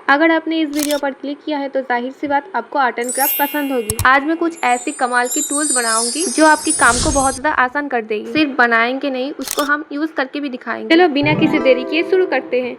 अगर आपने इस वीडियो पर क्लिक किया है तो जाहिर सी बात आपको आर्ट एंड क्राफ्ट पसंद होगी। आज मैं कुछ ऐसी कमाल की टूल्स बनाऊंगी जो आपकी काम को बहुत ज़्यादा आसान कर देगी। सिर्फ बनाएंगे नहीं, उसको हम यूज़ करके भी दिखाएंगे। चलो बिना किसी देरी किए शुरू करते हैं।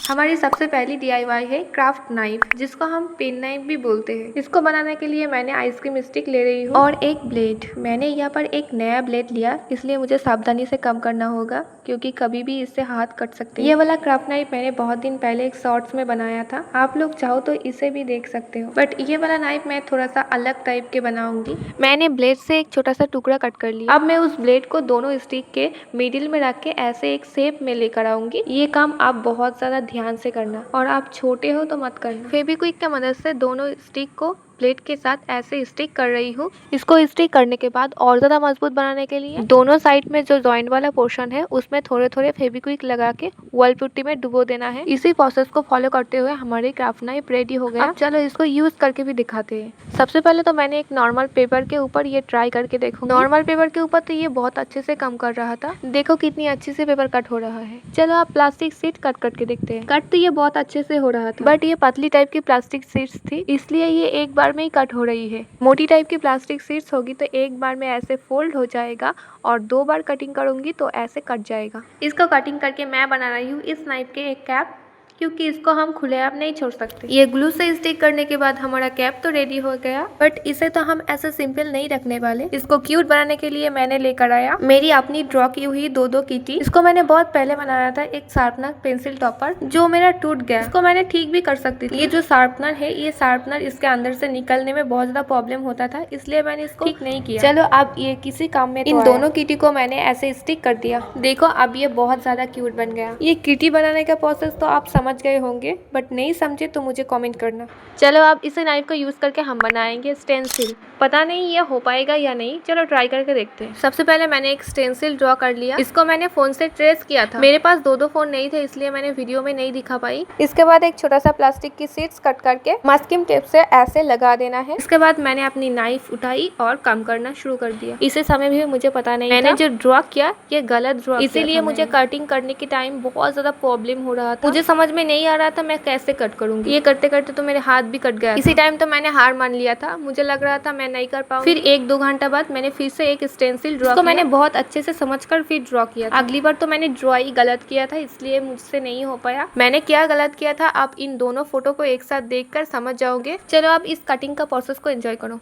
हमारी सबसे पहली DIY है क्राफ्ट नाइफ, जिसको हम पेन नाइफ भी बोलते हैं। इसको बनाने के लिए मैंने आइसक्रीम स्टिक ले रही हूँ और एक ब्लेड। मैंने यहाँ पर एक नया ब्लेड लिया, इसलिए मुझे सावधानी से काम करना होगा क्योंकि कभी भी इससे हाथ कट सकते हैं। ये वाला क्राफ्ट नाइफ मैंने बहुत दिन पहले एक शॉर्ट्स में बनाया था, आप लोग चाहो तो इसे भी देख सकते हो। बट ये वाला नाइफ मैं थोड़ा सा अलग टाइप के बनाऊंगी। मैंने ब्लेड से एक छोटा सा टुकड़ा कट कर लिया। अब मैं उस ब्लेड को दोनों स्टिक के मिडिल में रख के ऐसे एक शेप में लेकर आऊंगी। ये काम आप बहुत ज्यादा ध्यान से करना, और आप छोटे हो तो मत करना। फेविक्विक की मदद से दोनों स्टिक को प्लेट के साथ ऐसे स्टिक कर रही हूँ। इसको स्टिक करने के बाद और ज्यादा मजबूत बनाने के लिए दोनों साइड में जो जॉइंट वाला पोर्शन है उसमें थोड़े थोड़े फेविक्विक लगा के वॉल पुट्टी में डुबो देना है। इसी प्रोसेस को फॉलो करते हुए हमारी क्राफ्ट नाइफ रेडी हो गया। अब चलो इसको यूज करके भी दिखाते हैं। सबसे पहले तो मैंने एक नॉर्मल पेपर के ऊपर ये ट्राई करके देखो। नॉर्मल पेपर के ऊपर तो ये बहुत अच्छे से काम कर रहा था। देखो कितनी अच्छी से पेपर कट हो रहा है। चलो आप प्लास्टिक शीट कट करके देखते हैं। कट तो ये बहुत अच्छे से हो रहा था, बट ये पतली टाइप की प्लास्टिक शीट्स थी, इसलिए ये एक बार में ही कट हो रही है। मोटी टाइप की प्लास्टिक शीट्स होगी तो एक बार में ऐसे फोल्ड हो जाएगा, और 2 बार कटिंग करूंगी तो ऐसे कट जाएगा। इसको कटिंग करके मैं बना रही हूँ इस नाइफ के एक कैप, क्योंकि इसको हम खुलेआम नहीं छोड़ सकते। ये ग्लू से स्टिक करने के बाद हमारा कैप तो रेडी हो गया, बट इसे तो हम ऐसे सिंपल नहीं रखने वाले। इसको क्यूट बनाने के लिए मैंने लेकर आया मेरी अपनी ड्रॉ की हुई दो किटी। इसको मैंने बहुत पहले बनाया था एक शार्पनर पेंसिल टॉपर, जो मेरा टूट गया। इसको मैंने ठीक भी कर सकती थी। ये जो शार्पनर है, ये शार्पनर इसके अंदर से निकलने में बहुत ज्यादा प्रॉब्लम होता था, इसलिए मैंने इसको ठीक नहीं किया। चलो अब ये किसी काम में इन दोनों किटी को मैंने ऐसे स्टिक कर दिया। देखो अब ये बहुत ज्यादा क्यूट बन गया। ये किटी बनाने का प्रोसेस तो आप समझ गए होंगे, बट नहीं समझे तो मुझे कमेंट करना। चलो अब इसे नाइफ को यूज करके हम बनाएंगे स्टेंसिल। पता नहीं ये हो पाएगा या नहीं, चलो ट्राई करके देखते हैं। सबसे पहले मैंने एक स्टेंसिल ड्रॉ कर लिया। इसको मैंने फोन से ट्रेस किया था। मेरे पास दो फोन नहीं थे, इसलिए मैंने वीडियो में नहीं दिखा पाई। इसके बाद एक छोटा सा प्लास्टिक की शीट्स कट करके मास्किंग टेप से ऐसे लगा देना है। इसके बाद मैंने अपनी नाइफ उठाई और काम करना शुरू कर दिया। इसे समय भी मुझे पता नहीं मैंने जो ड्रॉ किया ये गलत ड्रॉ, इसीलिए मुझे कटिंग करने के टाइम बहुत ज्यादा प्रॉब्लम हो रहा था। मुझे समझ में नहीं आ रहा था मैं कैसे कट करूंगी। ये करते करते तो मेरे हाथ भी कट गया। इसी टाइम तो मैंने हार मान लिया था, मुझे लग रहा था मैं नहीं कर पाऊंगी। फिर 1-2 घंटा बाद मैंने फिर से एक स्टेंसिल ड्रॉ किया। मैंने बहुत अच्छे से समझकर फिर ड्रॉ किया था। अगली बार तो मैंने ड्रॉ ही गलत किया था, इसलिए मुझसे नहीं हो पाया। मैंने क्या गलत किया था आप इन दोनों फोटो को एक साथ देखकर समझ जाओगे। चलो आप इस कटिंग का प्रोसेस को एंजॉय करो।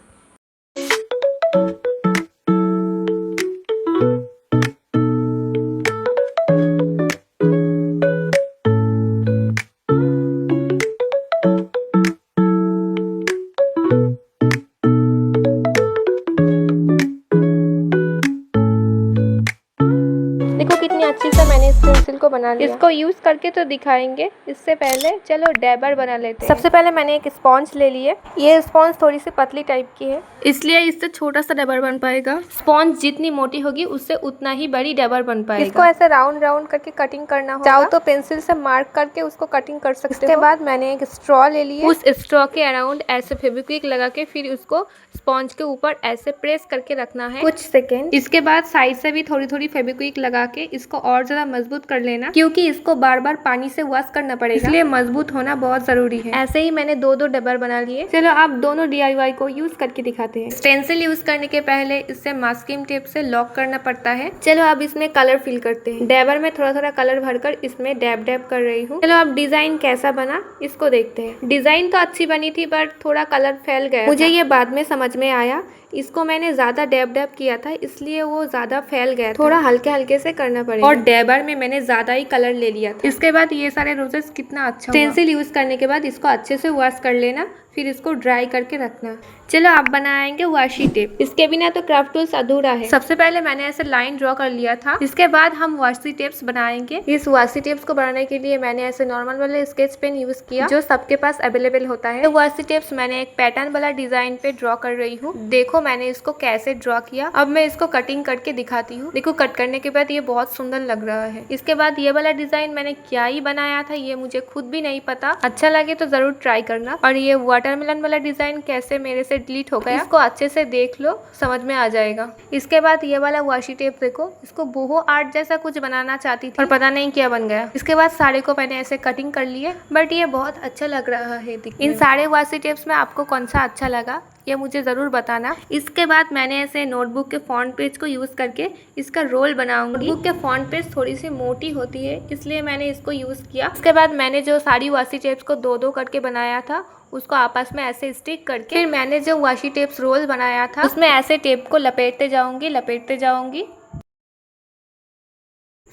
देखो कितनी अच्छी से मैंने इस पेंसिल को बना लिया। इसको यूज करके तो दिखाएंगे, इससे पहले चलो डैबर बना लेते हैं। सबसे पहले मैंने एक स्पॉन्ज ले लिए। ये स्पॉन्ज थोड़ी सी पतली टाइप की है, इसलिए इससे छोटा सा डैबर बन पाएगा। स्पॉन्ज जितनी मोटी होगी उससे उतना ही बड़ी डैबर बन पाएगा। इसको ऐसे राउंड राउंड करके कटिंग करना होगा। चाहो तो पेंसिल से मार्क करके उसको कटिंग कर सकते हो। इसके बाद मैंने एक स्ट्रॉ ले लिया। उस स्ट्रॉ के अराउंड ऐसे फेविक्विक लगा के फिर उसको स्पॉन्ज के ऊपर ऐसे प्रेस करके रखना है कुछ सेकेंड। इसके बाद साइड से भी थोड़ी थोड़ी फेविक्विक लगा के इसको और ज्यादा मजबूत कर लेना, क्योंकि इसको बार बार पानी से वॉश करना पड़ेगा, इसलिए मजबूत होना बहुत जरूरी है। ऐसे ही मैंने 2 डब्बर बना लिए। चलो आप दोनों DIY को यूज करके दिखाते हैं। स्टेंसिल यूज करने के पहले इससे मास्किंग टेप से लॉक करना पड़ता है। चलो अब इसमें कलर फिल करते हैं। डैबर में थोड़ा थोड़ा कलर भरकर इसमें डैब डैब कर रही हूँ। चलो अब डिजाइन कैसा बना इसको देखते हैं। डिजाइन तो अच्छी बनी थी, बट थोड़ा कलर फैल गया। मुझे ये बाद में समझ में आया, इसको मैंने ज्यादा डैब डैब किया था, इसलिए वो ज्यादा फैल गया। थोड़ा हल्के हल्के से करना पड़ेगा। और डैबर में मैंने ज्यादा ही कलर ले लिया था। इसके बाद ये सारे रोजेस कितना अच्छा। पेंसिल यूज करने के बाद इसको अच्छे से वॉश कर लेना, फिर इसको ड्राई करके रखना। चलो आप बनाएंगे वाशी टेप। इसके बिना तो क्राफ्ट टूल्स अधूरा है। सबसे पहले मैंने ऐसे लाइन ड्रॉ कर लिया था। इसके बाद हम वाशी टेप्स बनाएंगे। इस वाशी टेप्स को बनाने के लिए मैंने ऐसे नॉर्मल वाले स्केच पेन यूज किया, जो सबके पास अवेलेबल होता है। तो वाशी टेप्स मैंने एक पैटर्न वाला डिजाइन पे ड्रॉ कर रही हूँ। देखो मैंने इसको कैसे ड्रॉ किया। अब मैं इसको कटिंग करके दिखाती हूँ। देखो कट करने के बाद ये बहुत सुंदर लग रहा है। इसके बाद ये वाला डिजाइन मैंने क्या ही बनाया था, ये मुझे खुद भी नहीं पता। अच्छा लगे तो जरूर ट्राई करना। और ये वाटरमेलन वाला डिजाइन कैसे मेरे से डिलीट हो गया, इसको अच्छे से देख लो, समझ में आ जाएगा। इसके बाद ये वाला वाशी टेप देखो, इसको बोहो आर्ट जैसा कुछ बनाना चाहती थी और पता नहीं क्या बन गया। इसके बाद सारे को मैंने ऐसे कटिंग कर लिए, बट ये बहुत अच्छा लग रहा है दिखने में। इन सारे वाशी टेप्स में आपको कौन सा अच्छा लगा ये मुझे ज़रूर बताना। इसके बाद मैंने ऐसे नोटबुक के फॉन्ट पेज को यूज़ करके इसका रोल बनाऊंगी। नोटबुक के फॉन्ट पेज थोड़ी सी मोटी होती है, इसलिए मैंने इसको यूज़ किया। इसके बाद मैंने जो सारी वाशी टेप्स को दो दो करके बनाया था उसको आपस में ऐसे स्टिक करके, फिर मैंने जो वाशी टेप्स रोल बनाया था उसमें ऐसे टेप को लपेटते जाऊंगी।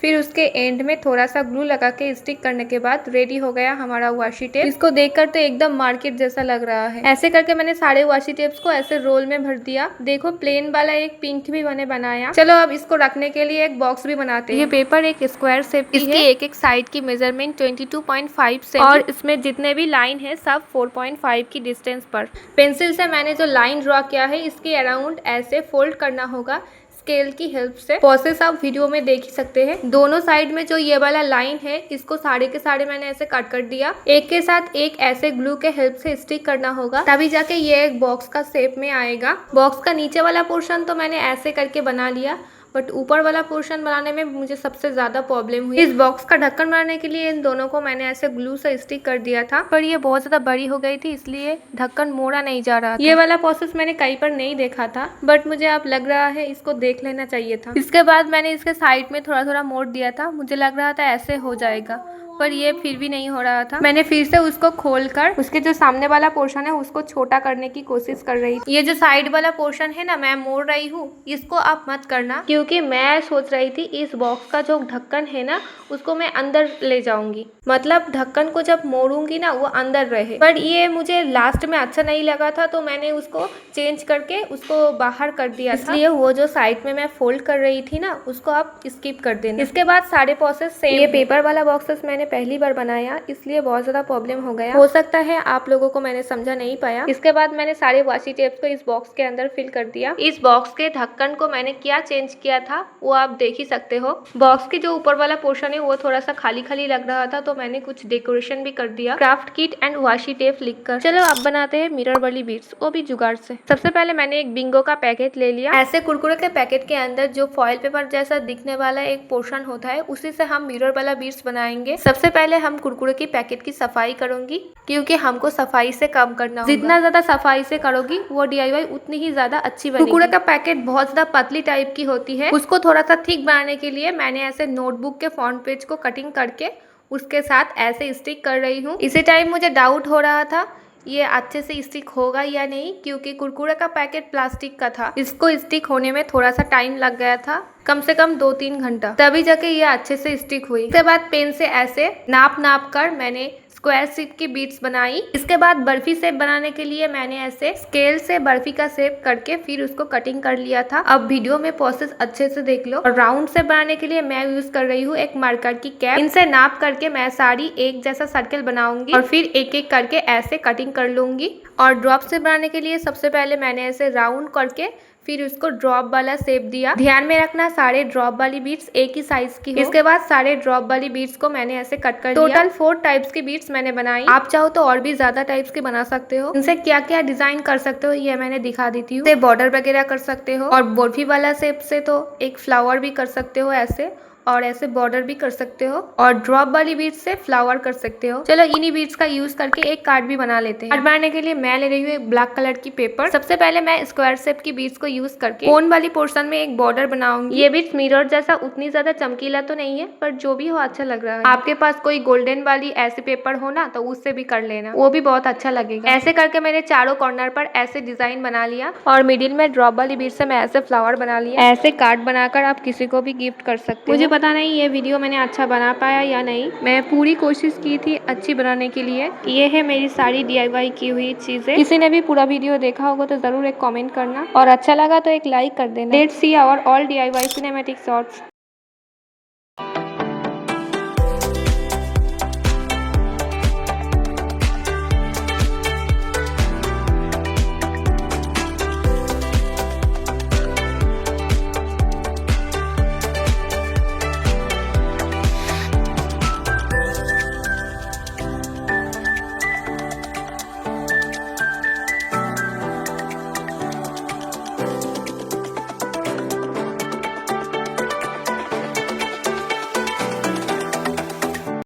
फिर उसके एंड में थोड़ा सा ग्लू लगा के स्टिक करने के बाद रेडी हो गया हमारा वाशी टेप। इसको देखकर तो एकदम मार्केट जैसा लग रहा है। ऐसे करके मैंने सारे वाशी टेप्स को ऐसे रोल में भर दिया। देखो प्लेन वाला एक पिंक भी मैंने बनाया। चलो अब इसको रखने के लिए एक बॉक्स भी बनाते हैं। ये पेपर एक स्क्वायर शेप की है। एक साइड की मेजरमेंट 22.5 से और इसमें जितने भी लाइन है सब 4.5 की डिस्टेंस पर। पेंसिल से मैंने जो लाइन ड्रॉ किया है इसके अराउंड ऐसे फोल्ड करना होगा स्केल की हेल्प से। प्रोसेस आप वीडियो में देख ही सकते हैं। दोनों साइड में जो ये वाला लाइन है इसको सारे के सारे मैंने ऐसे कट कर दिया। एक के साथ एक ऐसे ग्लू के हेल्प से स्टिक करना होगा, तभी जाके ये एक बॉक्स का शेप में आएगा। बॉक्स का नीचे वाला पोर्शन तो मैंने ऐसे करके बना लिया, बट ऊपर वाला पोर्शन बनाने में मुझे सबसे ज्यादा प्रॉब्लम हुई। इस बॉक्स का ढक्कन बनाने के लिए इन दोनों को मैंने ऐसे ग्लू से स्टिक कर दिया था, पर ये बहुत ज्यादा बड़ी हो गई थी इसलिए ढक्कन मोड़ा नहीं जा रहा था। ये वाला प्रोसेस मैंने कहीं पर नहीं देखा था, बट मुझे अब लग रहा है इसको देख लेना चाहिए था। इसके बाद मैंने इसके साइड में थोड़ा थोड़ा मोड़ दिया था। मुझे लग रहा था ऐसे हो जाएगा, पर ये फिर भी नहीं हो रहा था। मैंने फिर से उसको खोलकर उसके जो सामने वाला पोर्शन है उसको छोटा करने की कोशिश कर रही थी। ये जो साइड वाला पोर्शन है ना मैं मोड़ रही हूँ, इसको आप मत करना, क्योंकि मैं सोच रही थी इस बॉक्स का जो ढक्कन है ना उसको मैं अंदर ले जाऊंगी, मतलब ढक्कन को जब मोड़ूंगी ना वो अंदर रहे। पर ये मुझे लास्ट में अच्छा नहीं लगा था तो मैंने उसको चेंज करके उसको बाहर कर दिया था। इसलिए वो जो साइड में मैं फोल्ड कर रही थी ना उसको आप स्किप कर देना। इसके बाद सारे प्रोसेस सेम। ये पेपर वाला बॉक्सेस मैंने पहली बार बनाया इसलिए बहुत ज्यादा प्रॉब्लम हो गया। हो सकता है आप लोगों को मैंने समझा नहीं पाया। इसके बाद मैंने सारे वाशी टेप्स को इस बॉक्स के अंदर फिल कर दिया। इस बॉक्स के ढक्कन को मैंने क्या चेंज किया था वो आप देख ही सकते हो। बॉक्स के जो ऊपर वाला पोर्शन है वो थोड़ा सा खाली खाली लग रहा था तो मैंने कुछ डेकोरेशन भी कर दिया craft kit and Vashi tape लिखकर। चलो अब बनाते हैं मिरर वाली बीड्स, वो भी जुगाड़ से। सबसे पहले मैंने एक बिंगो का पैकेट ले लिया। ऐसे कुरकुरे के पैकेट के अंदर जो फॉइल पेपर जैसा दिखने वाला एक पोर्शन होता है उसी से हम मिरर वाला बीड्स बनाएंगे। सबसे पहले हम कुरकुरे की पैकेट की सफाई करूंगी, क्योंकि हमको सफाई से काम करना होगा। जितना ज्यादा सफाई से करोगी वो DIY उतनी ही ज्यादा अच्छी बनेगी। कुरकुरे का पैकेट बहुत ज्यादा पतली टाइप की होती है, उसको थोड़ा सा थिक बनाने के लिए मैंने ऐसे नोटबुक के फ्रंट पेज को कटिंग करके उसके साथ ऐसे स्टिक कर रही हूँ। इसी टाइम मुझे डाउट हो रहा था ये अच्छे से स्टिक होगा या नहीं, क्योंकि कुरकुरे का पैकेट प्लास्टिक का था। इसको स्टिक होने में थोड़ा सा टाइम लग गया था, कम से कम 2-3 घंटा, तभी जाके ये अच्छे से स्टिक हुई। इसके बाद पेन से ऐसे नाप कर मैंने स्क्वायर शेप की बीड्स बनाई। इसके बाद बर्फी शेप बनाने के लिए मैंने ऐसे स्केल से बर्फी का शेप करके फिर उसको कटिंग कर लिया था। अब वीडियो में प्रोसेस अच्छे से देख लो। और राउंड शेप बनाने के लिए मैं यूज कर रही हूँ एक मार्कर की कैप। इनसे नाप करके मैं सारी एक जैसा सर्कल बनाऊंगी और फिर एक एक करके ऐसे कटिंग कर लूंगी। और ड्रॉप शेप बनाने के लिए सबसे पहले मैंने ऐसे राउंड करके फिर उसको ड्रॉप वाला शेप दिया। ध्यान में रखना सारे ड्रॉप वाली बीड्स एक ही साइज की हो। इसके बाद सारे ड्रॉप वाली बीड्स को मैंने ऐसे कट कर दिया। टोटल 4 टाइप्स की बीड्स मैंने बनाई। आप चाहो तो और भी ज्यादा टाइप्स की बना सकते हो। इनसे क्या क्या डिजाइन कर सकते हो ये मैंने दिखा देती हूँ। बॉर्डर वगैरह कर सकते हो, और बर्फी वाला शेप से तो एक फ्लावर भी कर सकते हो ऐसे, और ऐसे बॉर्डर भी कर सकते हो, और ड्रॉप वाली बीड्स से फ्लावर कर सकते हो। चलो इन्हीं बीड्स का यूज करके एक कार्ड भी बना लेते हैं। कार्ड बनाने के लिए मैं ले रही हूँ एक ब्लैक कलर की पेपर। सबसे पहले मैं स्क्वायर शेप की बीड्स को यूज करके कोन वाली पोर्शन में एक बॉर्डर बनाऊंगी। ये बीड्स मिरर जैसा उतनी ज्यादा चमकीला तो नहीं है, पर जो भी हो अच्छा लग रहा है। आपके पास कोई गोल्डन वाली ऐसी पेपर हो ना तो उससे भी कर लेना, वो भी बहुत अच्छा लगेगा। ऐसे करके मैंने चारों कॉर्नर पर ऐसे डिजाइन बना लिया, और मिडिल में ड्रॉप वाली बीड से मैं ऐसे फ्लावर बना लिया। ऐसे कार्ड बनाकर आप किसी को भी गिफ्ट कर सकते हो। मुझे पता नहीं ये वीडियो मैंने अच्छा बना पाया या नहीं, मैं पूरी कोशिश की थी अच्छी बनाने के लिए। ये है मेरी सारी DIY की हुई चीजें। किसी ने भी पूरा वीडियो देखा होगा तो जरूर एक कमेंट करना, और अच्छा लगा तो एक लाइक कर देना। Let's see our all DIY cinematic shorts.